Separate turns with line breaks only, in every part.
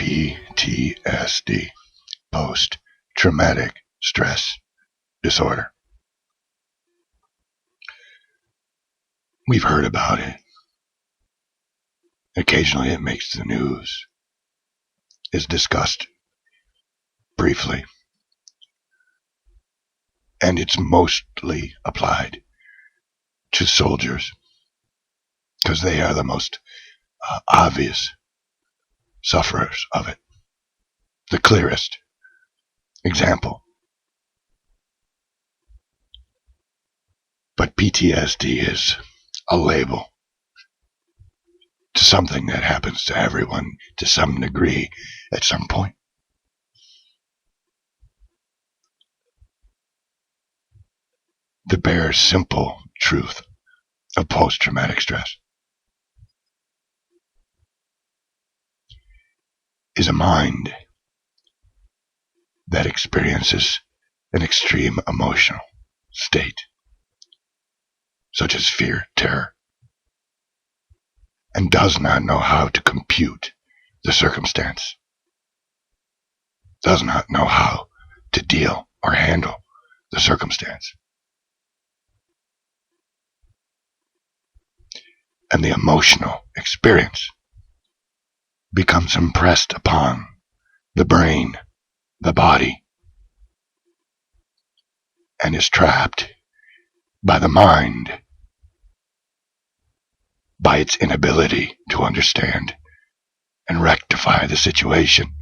PTSD, post-traumatic stress disorder. We've heard about it. Occasionally it makes the news, is discussed briefly, and it's mostly applied to soldiers because they are the most obvious sufferers of it, the clearest example. But PTSD is a label to something that happens to everyone to some degree at some point. The bare, simple truth of post-traumatic stress is a mind that experiences an extreme emotional state, such as fear, terror, and does not know how to compute the circumstance, does not know how to deal or handle the circumstance. And the emotional experience becomes impressed upon the brain, the body, and is trapped by the mind, by its inability to understand and rectify the situation.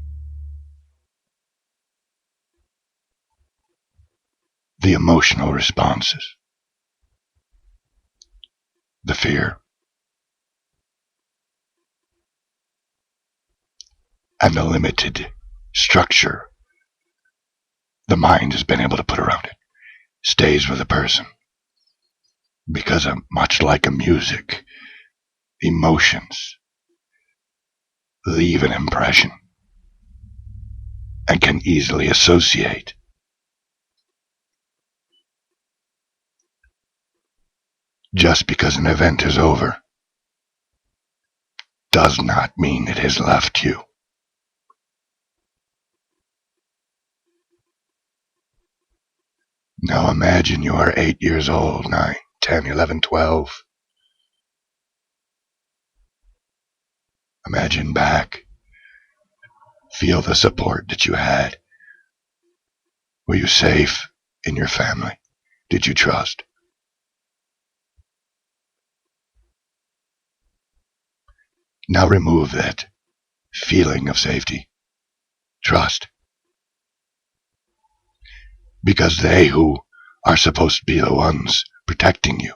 The emotional responses, the fear, and the limited structure the mind has been able to put around it stays with a person because, much like a music, emotions leave an impression and can easily associate. Just because an event is over does not mean it has left you. Now imagine you are 8 years old, 9, 10, 11, 12. Imagine back. Feel the support that you had. Were you safe in your family? Did you trust? Now remove that feeling of safety, trust. Because they who are supposed to be the ones protecting you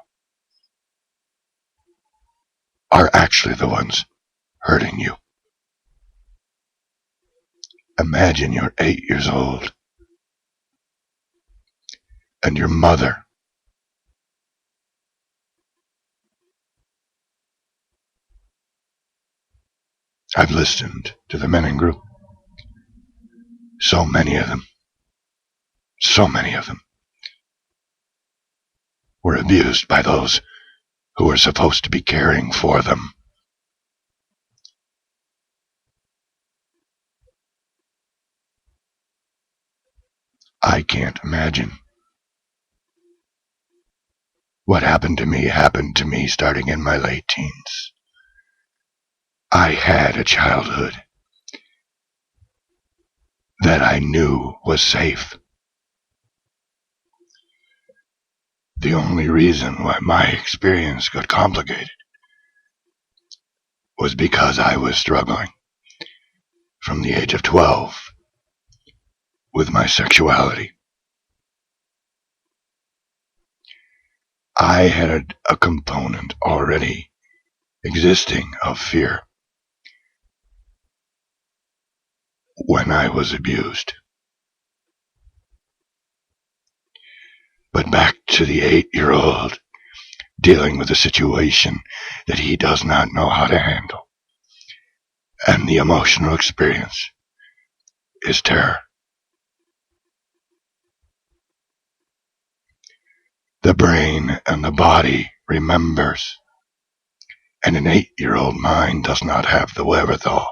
are actually the ones hurting you. Imagine you're 8 years old and your mother I've listened to the men in group. So many of them were abused by those who were supposed to be caring for them. I can't imagine. What happened to me starting in my late teens. I had a childhood that I knew was safe. The only reason why my experience got complicated was because I was struggling from the age of 12 with my sexuality. I had a component already existing of fear when I was abused. But back to the 8-year-old dealing with a situation that he does not know how to handle. And the emotional experience is terror. The brain and the body remembers, and an 8-year-old mind does not have the wherewithal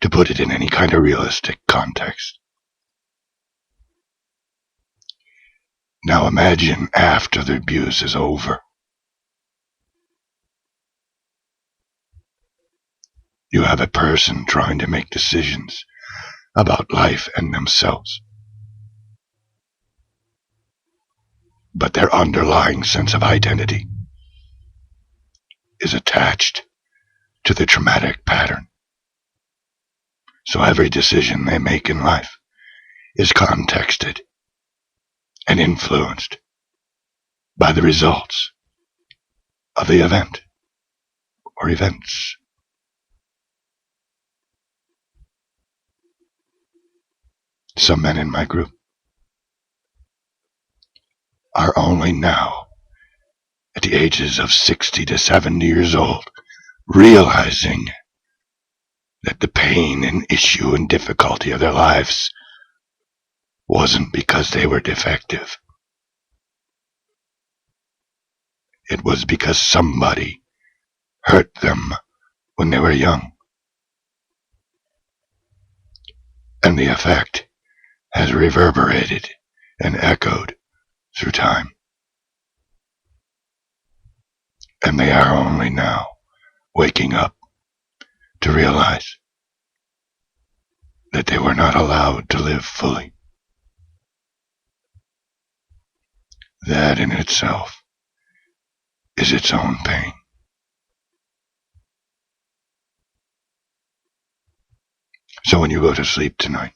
to put it in any kind of realistic context. Now imagine after the abuse is over. You have a person trying to make decisions about life and themselves. But their underlying sense of identity is attached to the traumatic pattern. So every decision they make in life is contexted and influenced by the results of the event or events. Some men in my group are only now, at the ages of 60 to 70 years old, realizing that the pain and issue and difficulty of their lives wasn't because they were defective. It was because somebody hurt them when they were young. And the effect has reverberated and echoed through time. And they are only now waking up to realize that they were not allowed to live fully. That in itself is its own pain. So when you go to sleep tonight,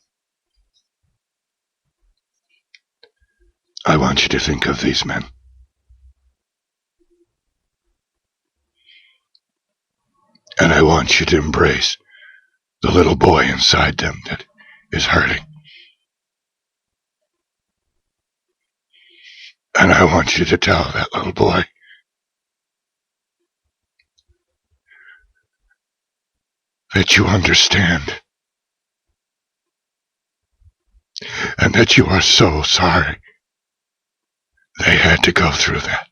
I want you to think of these men. And I want you to embrace the little boy inside them that is hurting. And I want you to tell that little boy that you understand and that you are so sorry they had to go through that.